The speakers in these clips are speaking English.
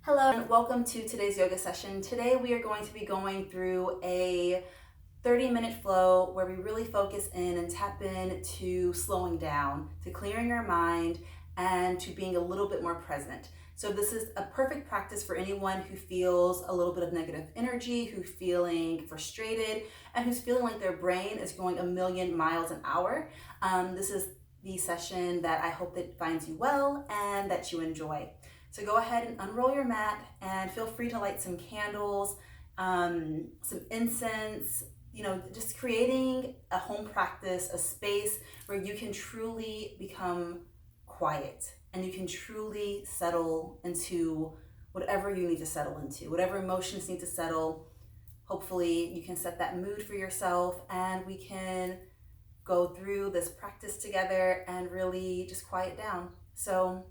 Hello and welcome to today's yoga session. Today we are going to be going through a 30-minute flow where we really focus in and tap in to slowing down, to clearing our mind, and to being a little bit more present. So this is a perfect practice for anyone who feels a little bit of negative energy, who's feeling frustrated, and who's feeling like their brain is going a million miles an hour. This is the session that I hope that finds you well and that you enjoy. So go ahead and unroll your mat and feel free to light some candles, some incense, just creating a home practice, a space where you can truly become quiet and you can truly settle into whatever you need to settle into, whatever emotions need to settle. Hopefully you can set that mood for yourself and we can go through this practice together and really just quiet down. So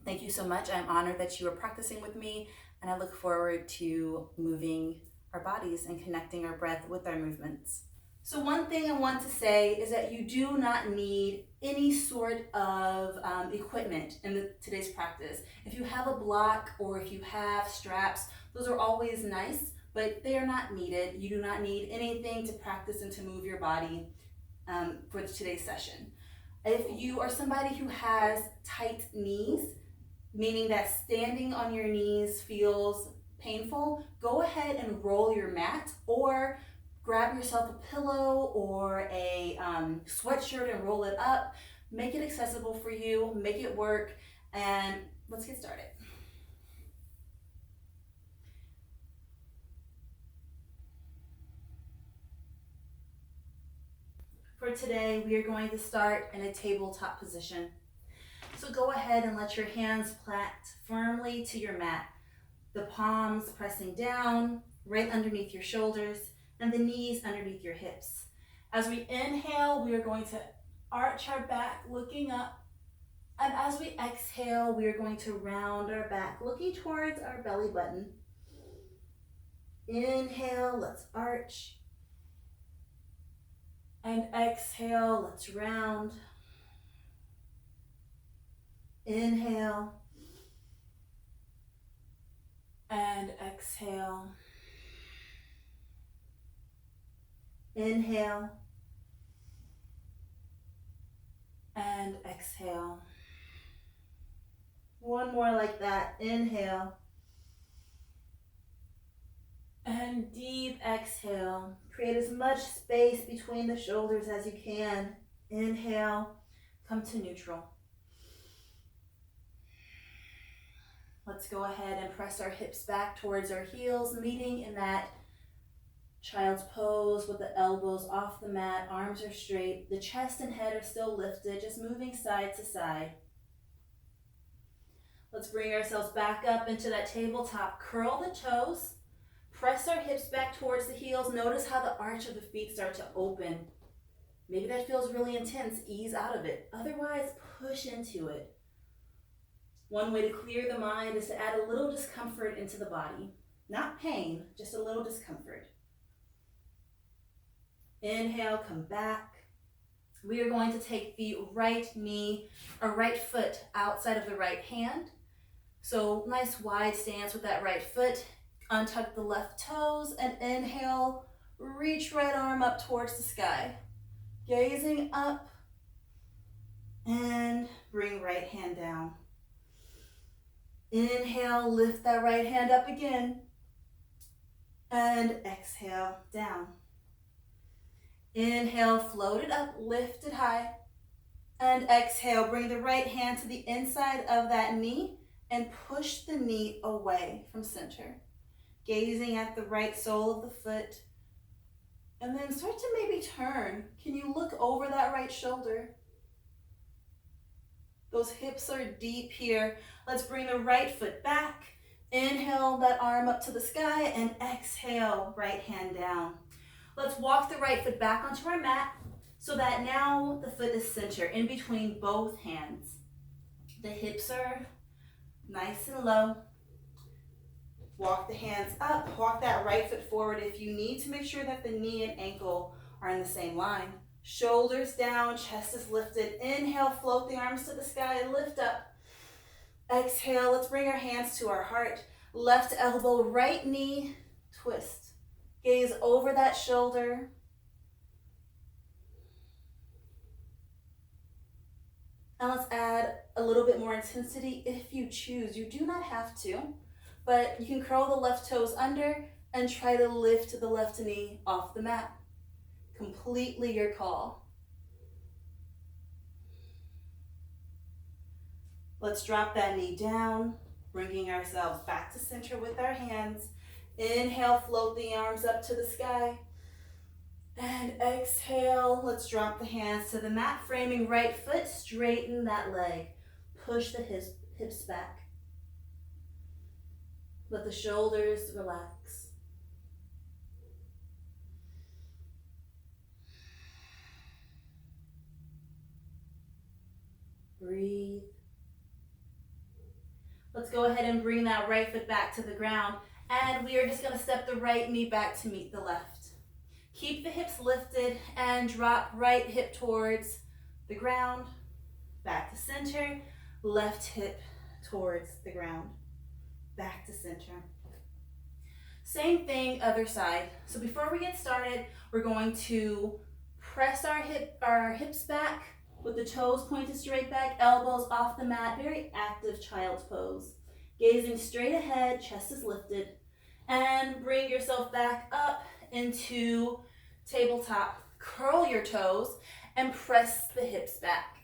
thank you so much. I'm honored that you are practicing with me, and I look forward to moving our bodies and connecting our breath with our movements. So one thing I want to say is that you do not need any sort of equipment in today's practice. If you have a block or if you have straps, those are always nice, but they are not needed. You do not need anything to practice and to move your body for today's session. If you are somebody who has tight knees, meaning that standing on your knees feels painful, go ahead and roll your mat or grab yourself a pillow or a sweatshirt and roll it up. Make it accessible for you, make it work, and let's get started. For today, we are going to start in a tabletop position. So go ahead and let your hands plant firmly to your mat. The palms pressing down, right underneath your shoulders, and the knees underneath your hips. As we inhale, we are going to arch our back, looking up. And as we exhale, we are going to round our back, looking towards our belly button. Inhale, let's arch. And exhale, let's round. Inhale. And exhale. Inhale. And exhale. One more like that. Inhale. And deep exhale. Create as much space between the shoulders as you can. Inhale. Come to neutral. Let's go ahead and press our hips back towards our heels, meeting in that child's pose with the elbows off the mat, arms are straight, the chest and head are still lifted, just moving side to side. Let's bring ourselves back up into that tabletop. Curl the toes, press our hips back towards the heels. Notice how the arch of the feet start to open. Maybe that feels really intense, ease out of it. Otherwise, push into it. One way to clear the mind is to add a little discomfort into the body. Not pain, just a little discomfort. Inhale, come back. We are going to take the right knee or right foot outside of the right hand. So nice wide stance with that right foot. Untuck the left toes and inhale, reach right arm up towards the sky. Gazing up and bring right hand down. Inhale, lift that right hand up again. And exhale, down. Inhale, float it up, lift it high. And exhale, bring the right hand to the inside of that knee and push the knee away from center. Gazing at the right sole of the foot. And then start to maybe turn. Can you look over that right shoulder? Those hips are deep here. Let's bring the right foot back. Inhale that arm up to the sky and exhale, right hand down. Let's walk the right foot back onto our mat so that now the foot is centered in between both hands. The hips are nice and low. Walk the hands up, walk that right foot forward if you need to make sure that the knee and ankle are in the same line. Shoulders down, chest is lifted. Inhale, float the arms to the sky and lift up. Exhale, let's bring our hands to our heart. Left elbow, right knee, twist. Gaze over that shoulder. And let's add a little bit more intensity if you choose. You do not have to, but you can curl the left toes under and try to lift the left knee off the mat. Completely your call. Let's drop that knee down, bringing ourselves back to center with our hands. Inhale, float the arms up to the sky. And exhale, let's drop the hands to the mat, framing right foot, straighten that leg. Push the hips back. Let the shoulders relax. Breathe. Let's go ahead and bring that right foot back to the ground. And we are just going to step the right knee back to meet the left. Keep the hips lifted and drop right hip towards the ground. Back to center. Left hip towards the ground. Back to center. Same thing, other side. So before we get started, we're going to press our hips back with the toes pointed straight back, elbows off the mat, very active child's pose. Gazing straight ahead, chest is lifted, and bring yourself back up into tabletop. Curl your toes and press the hips back.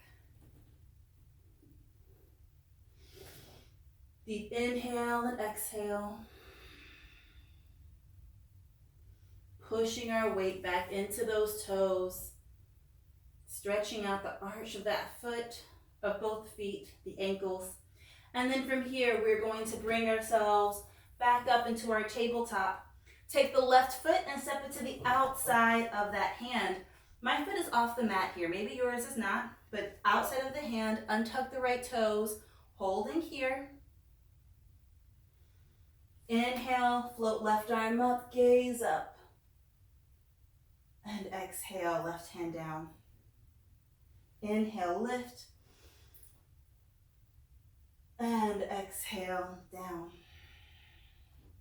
Deep inhale and exhale. Pushing our weight back into those toes. Stretching out the arch of that foot, of both feet, the ankles. And then from here, we're going to bring ourselves back up into our tabletop. Take the left foot and step it to the outside of that hand. My foot is off the mat here. Maybe yours is not, but outside of the hand, untuck the right toes, holding here. Inhale, float left arm up, gaze up. And exhale, left hand down. Inhale, lift. And exhale, down.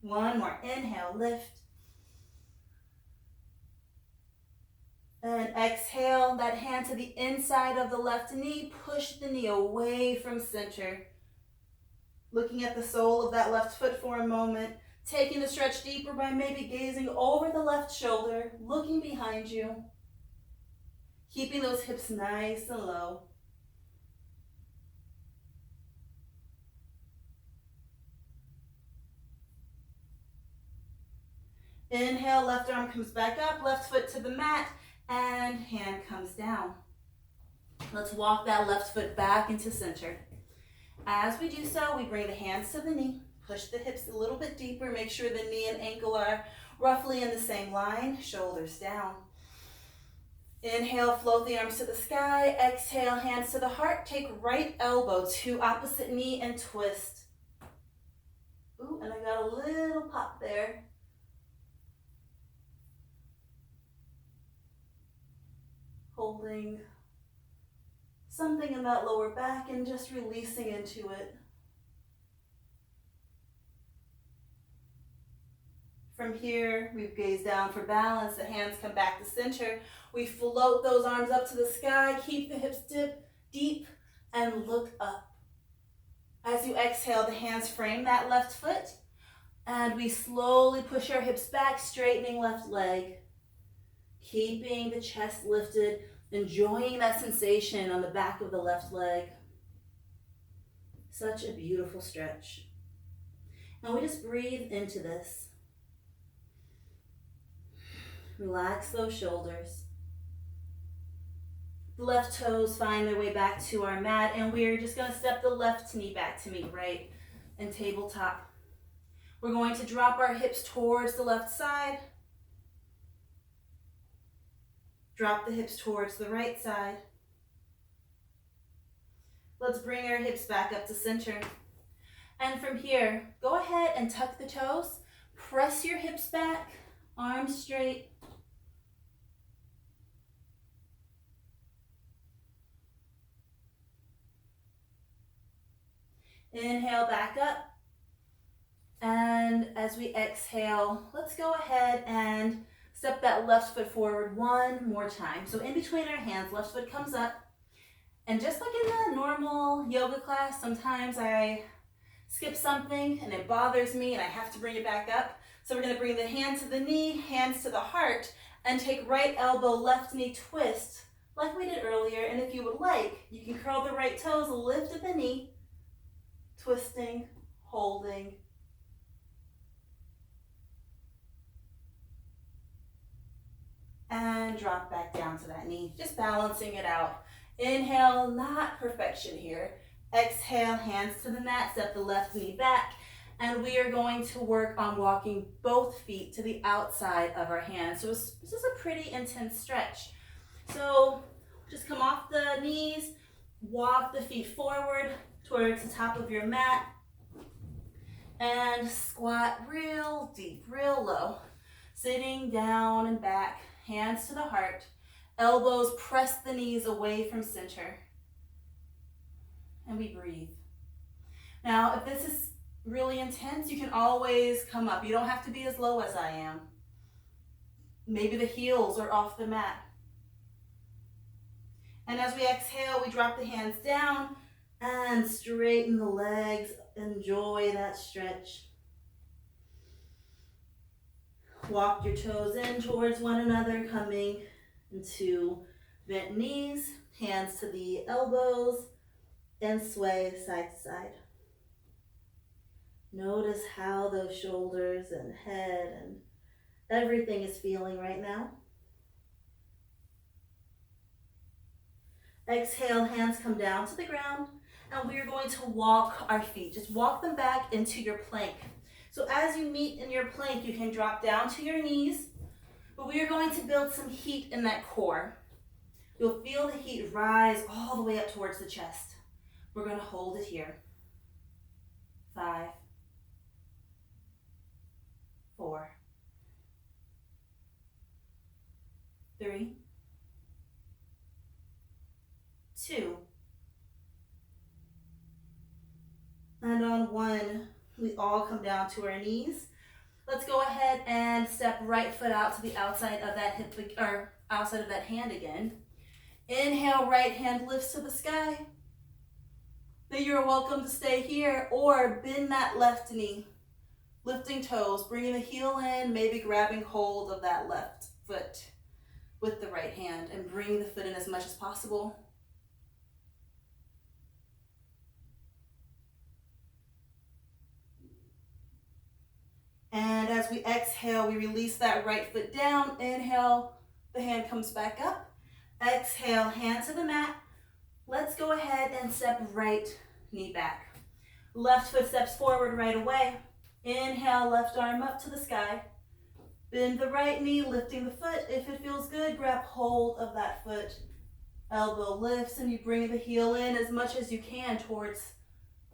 One more. Inhale, lift. And exhale, that hand to the inside of the left knee. Push the knee away from center. Looking at the sole of that left foot for a moment. Taking the stretch deeper by maybe gazing over the left shoulder. Looking behind you. Keeping those hips nice and low. Inhale, left arm comes back up, left foot to the mat, and hand comes down. Let's walk that left foot back into center. As we do so, we bring the hands to the knee, push the hips a little bit deeper, make sure the knee and ankle are roughly in the same line, shoulders down. Inhale, float the arms to the sky. Exhale, hands to the heart. Take right elbow to opposite knee and twist. Ooh, and I got a little pop there. Holding something in that lower back and just releasing into it. From here, we gaze down for balance. The hands come back to center. We float those arms up to the sky. Keep the hips deep and look up. As you exhale, the hands frame that left foot. And we slowly push our hips back, straightening left leg. Keeping the chest lifted, enjoying that sensation on the back of the left leg. Such a beautiful stretch. And we just breathe into this. Relax those shoulders. The left toes find their way back to our mat, and we're just going to step the left knee back to meet right and tabletop. We're going to drop our hips towards the left side. Drop the hips towards the right side. Let's bring our hips back up to center. And from here, go ahead and tuck the toes. Press your hips back, arms straight. Inhale back up. And as we exhale, let's go ahead and step that left foot forward one more time. So in between our hands, left foot comes up. And just like in the normal yoga class, sometimes I skip something and it bothers me and I have to bring it back up. So we're going to bring the hand to the knee, hands to the heart, and take right elbow, left knee twist like we did earlier. And if you would like, you can curl the right toes, lift at the knee, twisting, holding. And drop back down to that knee, just balancing it out. Inhale, not perfection here. Exhale, hands to the mat, step the left knee back, and we are going to work on walking both feet to the outside of our hands. So this is a pretty intense stretch. So just come off the knees, walk the feet forward towards the top of your mat, and squat real deep, real low. Sitting down and back, hands to the heart. Elbows press the knees away from center. And we breathe. Now, if this is really intense, you can always come up. You don't have to be as low as I am. Maybe the heels are off the mat. And as we exhale, we drop the hands down and straighten the legs. Enjoy that stretch. Walk your toes in towards one another, coming into bent knees, hands to the elbows, and sway side to side. Notice how those shoulders and head and everything is feeling right now. Exhale, hands come down to the ground, and we are going to walk our feet. Just walk them back into your plank. So as you meet in your plank, you can drop down to your knees, but we are going to build some heat in that core. You'll feel the heat rise all the way up towards the chest. We're going to hold it here. 5, 4, 3, 2, and on 1, we all come down to our knees. Let's go ahead and step right foot out to the outside of that hip, or outside of that hand again. Inhale, right hand lifts to the sky. Then you're welcome to stay here or bend that left knee, lifting toes, bringing the heel in, maybe grabbing hold of that left foot with the right hand and bring the foot in as much as possible. And as we exhale, we release that right foot down. Inhale, the hand comes back up. Exhale, hand to the mat. Let's go ahead and step right knee back. Left foot steps forward right away. Inhale, left arm up to the sky. Bend the right knee, lifting the foot. If it feels good, grab hold of that foot. Elbow lifts, and you bring the heel in as much as you can towards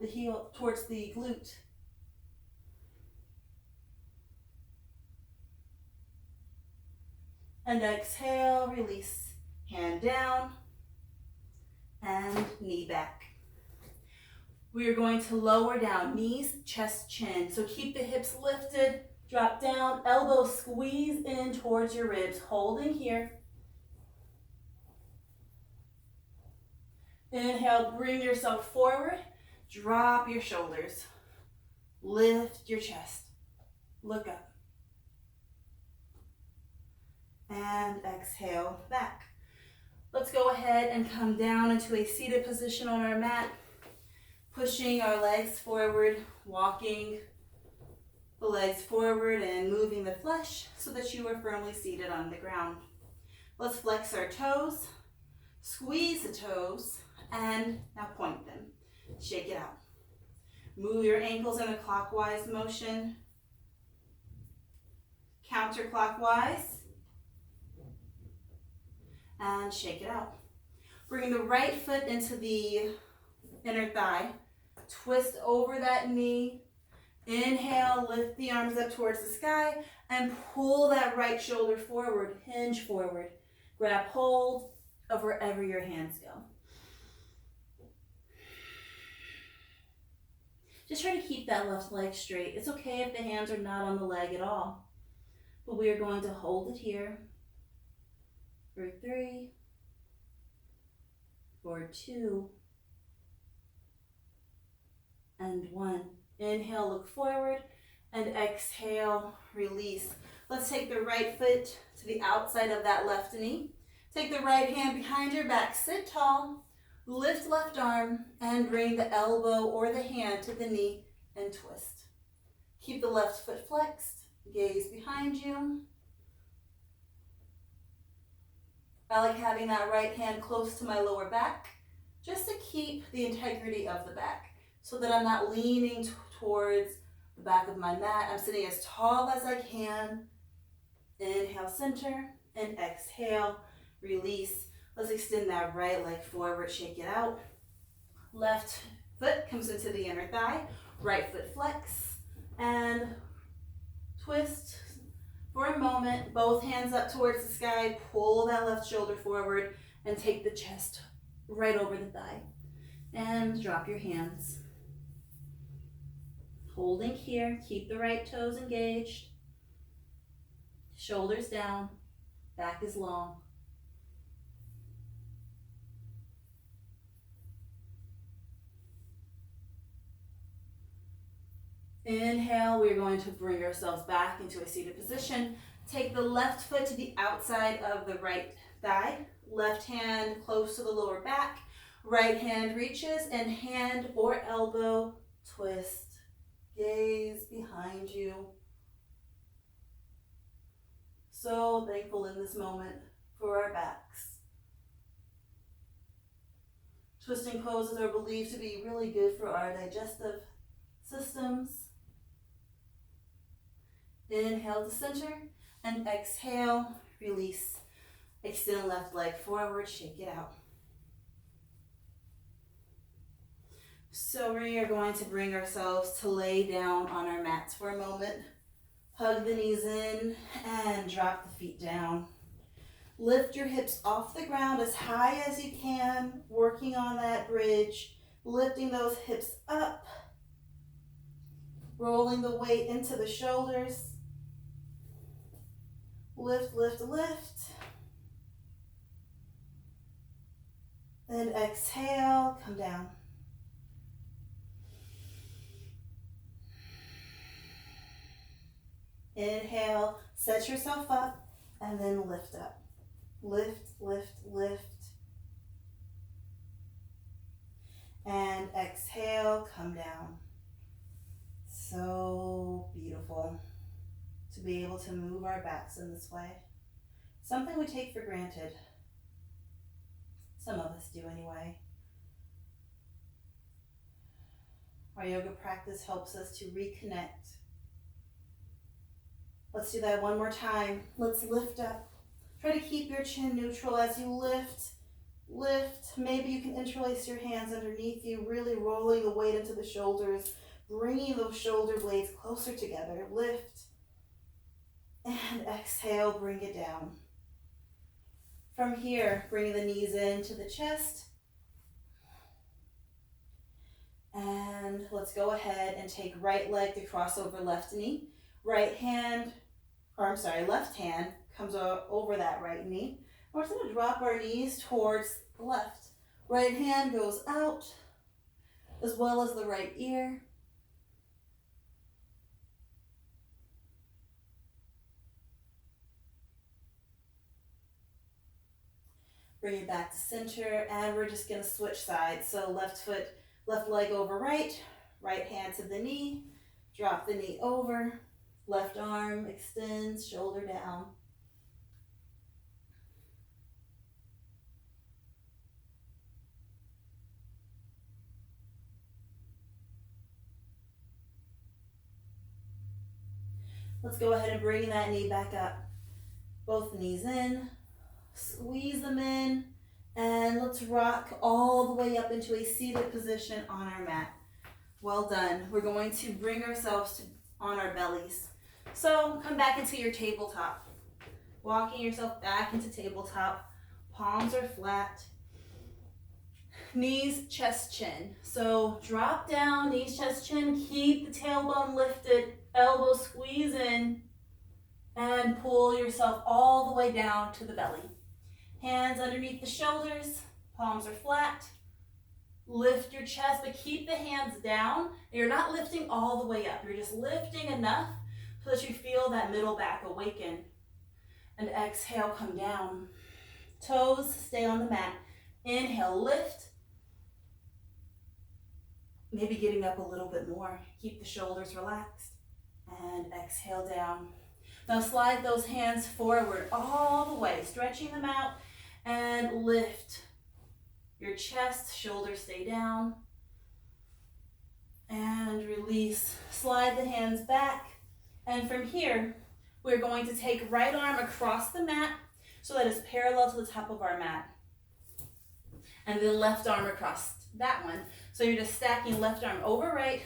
the heel, towards the glute. And exhale, release. Hand down and knee back. We are going to lower down, knees, chest, chin. So keep the hips lifted, drop down, elbows squeeze in towards your ribs, holding here. Inhale, bring yourself forward, drop your shoulders, lift your chest, look up. And exhale, back. Let's go ahead and come down into a seated position on our mat, pushing our legs forward, walking the legs forward and moving the flesh so that you are firmly seated on the ground. Let's flex our toes, squeeze the toes, and now point them. Shake it out. Move your ankles in a clockwise motion, counterclockwise, and shake it out. Bring the right foot into the inner thigh. Twist over that knee. Inhale, lift the arms up towards the sky and pull that right shoulder forward, hinge forward. Grab hold of wherever your hands go. Just try to keep that left leg straight. It's okay if the hands are not on the leg at all. But we are going to hold it here for 3, for 2, and 1. Inhale, look forward, and exhale, release. Let's take the right foot to the outside of that left knee. Take the right hand behind your back, sit tall, lift left arm, and bring the elbow or the hand to the knee and twist. Keep the left foot flexed, gaze behind you. I like having that right hand close to my lower back, just to keep the integrity of the back, so that I'm not leaning towards the back of my mat. I'm sitting as tall as I can. Inhale, center, and exhale, release. Let's extend that right leg forward, shake it out. Left foot comes into the inner thigh, right foot flex, and twist for a moment. Both hands up towards the sky, pull that left shoulder forward, and take the chest right over the thigh. And drop your hands. Holding here, keep the right toes engaged. Shoulders down, back is long. Inhale, we're going to bring ourselves back into a seated position. Take the left foot to the outside of the right thigh. Left hand close to the lower back. Right hand reaches, and hand or elbow twist. Gaze behind you. So thankful in this moment for our backs. Twisting poses are believed to be really good for our digestive systems. Inhale to center, and exhale, release. Extend left leg forward, shake it out. So we are going to bring ourselves to lay down on our mats for a moment. Hug the knees in and drop the feet down. Lift your hips off the ground as high as you can, working on that bridge, lifting those hips up, rolling the weight into the shoulders. Lift, lift, lift. And exhale, come down. Inhale, set yourself up, and then lift up. Lift, lift, lift. And exhale, come down. So beautiful to be able to move our backs in this way. Something we take for granted. Some of us do anyway. Our yoga practice helps us to reconnect. Let's do that one more time. Let's lift up. Try to keep your chin neutral as you lift. Lift. Maybe you can interlace your hands underneath you, really rolling the weight into the shoulders, bringing those shoulder blades closer together. Lift. And exhale, bring it down. From here, bring the knees into the chest. And let's go ahead and take right leg to cross over left knee. Left hand comes over that right knee. We're just going to drop our knees towards the left. Right hand goes out, as well as the right ear. Bring it back to center, and we're just going to switch sides. So left leg over right hand to the knee, drop the knee over, left arm extends, shoulder down. Let's go ahead and bring that knee back up. Both knees in, squeeze them in, and let's rock all the way up into a seated position on our mat. Well done. We're going to bring ourselves on our bellies. So come back into your tabletop. Walking yourself back into tabletop. Palms are flat. knees, chest, chin. So drop down, knees, chest, chin. Keep the tailbone lifted, elbows squeeze in, and pull yourself all the way down to the belly. Hands underneath the shoulders, palms are flat. Lift your chest, but keep the hands down. You're not lifting all the way up. You're just lifting enough so that you feel that middle back awaken. And exhale, come down. Toes stay on the mat. Inhale, lift. Maybe getting up a little bit more. Keep the shoulders relaxed. And exhale down. Now slide those hands forward all the way, stretching them out, and lift. Your chest, shoulders stay down. And release. Slide the hands back. And from here, we're going to take right arm across the mat so that it's parallel to the top of our mat. And then left arm across that one. So you're just stacking left arm over right.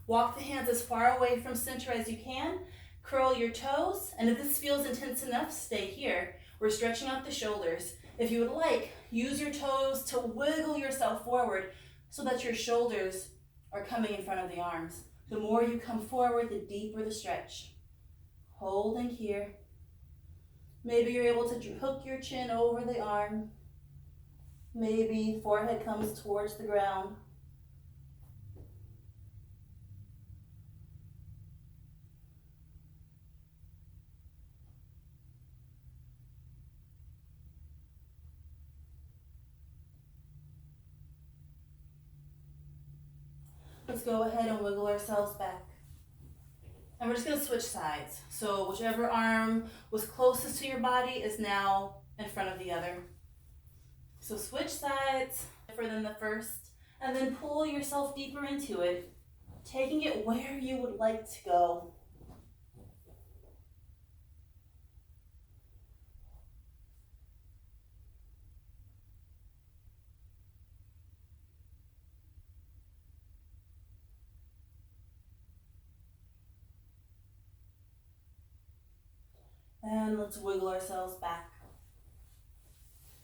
Walk the hands as far away from center as you can. Curl your toes. And if this feels intense enough, stay here. We're stretching out the shoulders. If you would like, use your toes to wiggle yourself forward so that your shoulders are coming in front of the arms. The more you come forward, the deeper the stretch. Holding here. Maybe you're able to hook your chin over the arm. Maybe forehead comes towards the ground. Let's go ahead and wiggle ourselves back. And we're just going to switch sides. So whichever arm was closest to your body is now in front of the other. So switch sides, different than the first, and then pull yourself deeper into it, taking it where you would like to go. And let's wiggle ourselves back.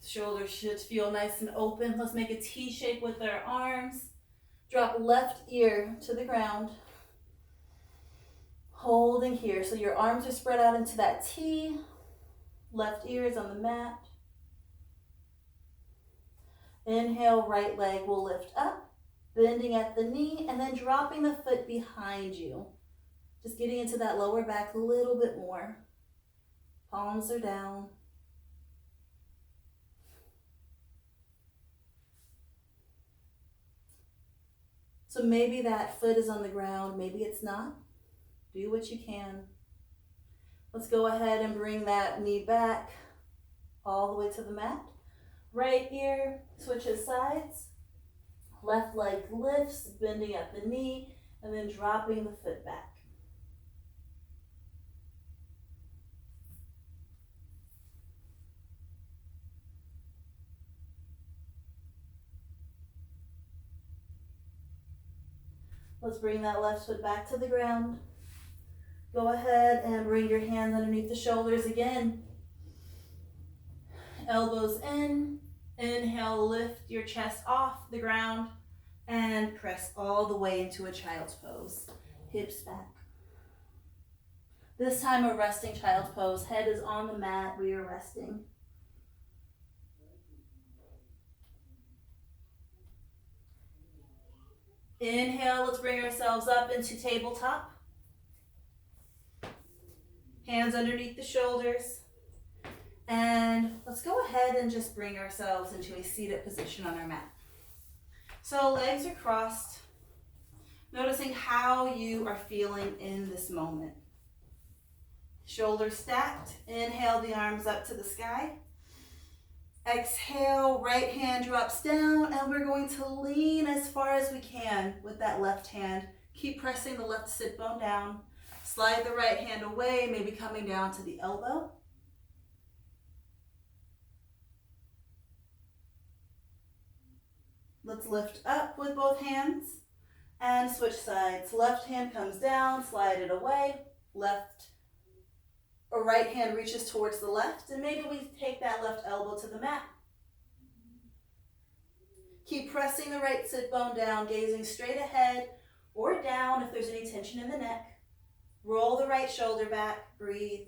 Shoulders should feel nice and open. Let's make a T shape with our arms. Drop left ear to the ground. Holding here. So your arms are spread out into that T. Left ear is on the mat. Inhale, right leg will lift up, bending at the knee, and then dropping the foot behind you. Just getting into that lower back a little bit more. Palms are down. So maybe that foot is on the ground, maybe it's not. Do what you can. Let's go ahead and bring that knee back all the way to the mat. Right ear switches sides. Left leg lifts, bending at the knee, and then dropping the foot back. Let's bring that left foot back to the ground. Go ahead and bring your hands underneath the shoulders again. Elbows in. Inhale, lift your chest off the ground and press all the way into a child's pose. Hips back. This time a resting child's pose. Head is on the mat. We are resting. Inhale, let's bring ourselves up into tabletop. Hands underneath the shoulders. And let's go ahead and just bring ourselves into a seated position on our mat. So legs are crossed, noticing how you are feeling in this moment. Shoulders stacked. Inhale the arms up to the sky. Exhale, right hand drops down, and we're going to lean as far as we can with that left hand. Keep pressing the left sit bone down. Slide the right hand away, maybe coming down to the elbow. Let's lift up with both hands and switch sides. Left hand comes down, slide it away. Left or right hand reaches towards the left, and maybe we take that left elbow to the mat. Keep pressing the right sit bone down, gazing straight ahead or down if there's any tension in the neck. Roll the right shoulder back, breathe.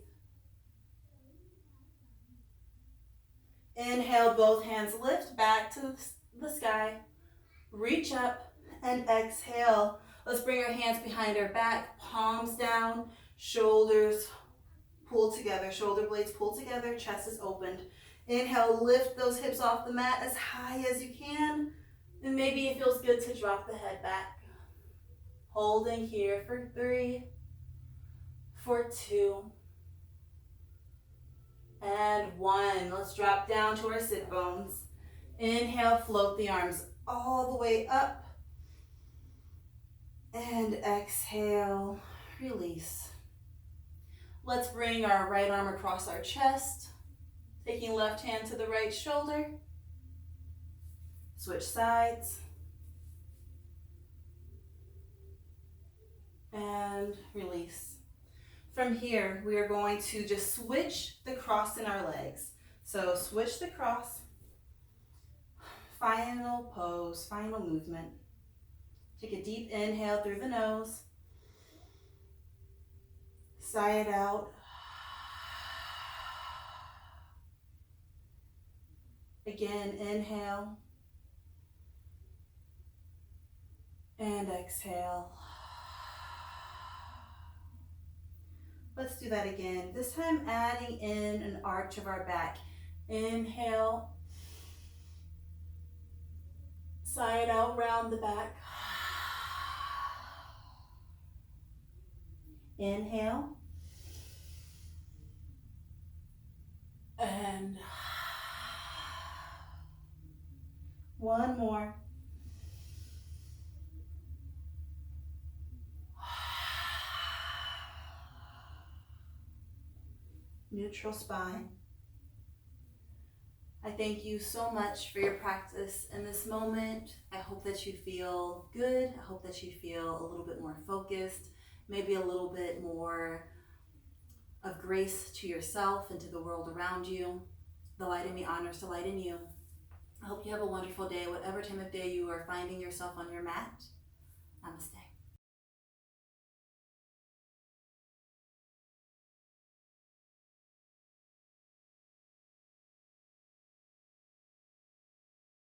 Inhale, both hands lift back to the sky. Reach up and exhale. Let's bring our hands behind our back, palms down, shoulders pull together, shoulder blades pull together, chest is opened. Inhale, lift those hips off the mat as high as you can. And maybe it feels good to drop the head back. Holding here for 3, for 2, and 1. Let's drop down to our sit bones. Inhale, float the arms all the way up. And exhale, release. Let's bring our right arm across our chest, taking left hand to the right shoulder. Switch sides. And release. From here, we are going to just switch the cross in our legs. So switch the cross. Final pose, final movement. Take a deep inhale through the nose. Sigh it out. Again, inhale. And exhale. Let's do that again. This time adding in an arch of our back. Inhale. Sigh it out, round the back. Inhale. And one more. Neutral spine. I thank you so much for your practice in this moment. I hope that you feel good. I hope that you feel a little bit more focused, maybe a little bit more of grace to yourself and to the world around you. The light in me honors the light in you. I hope you have a wonderful day, whatever time of day you are finding yourself on your mat. Namaste.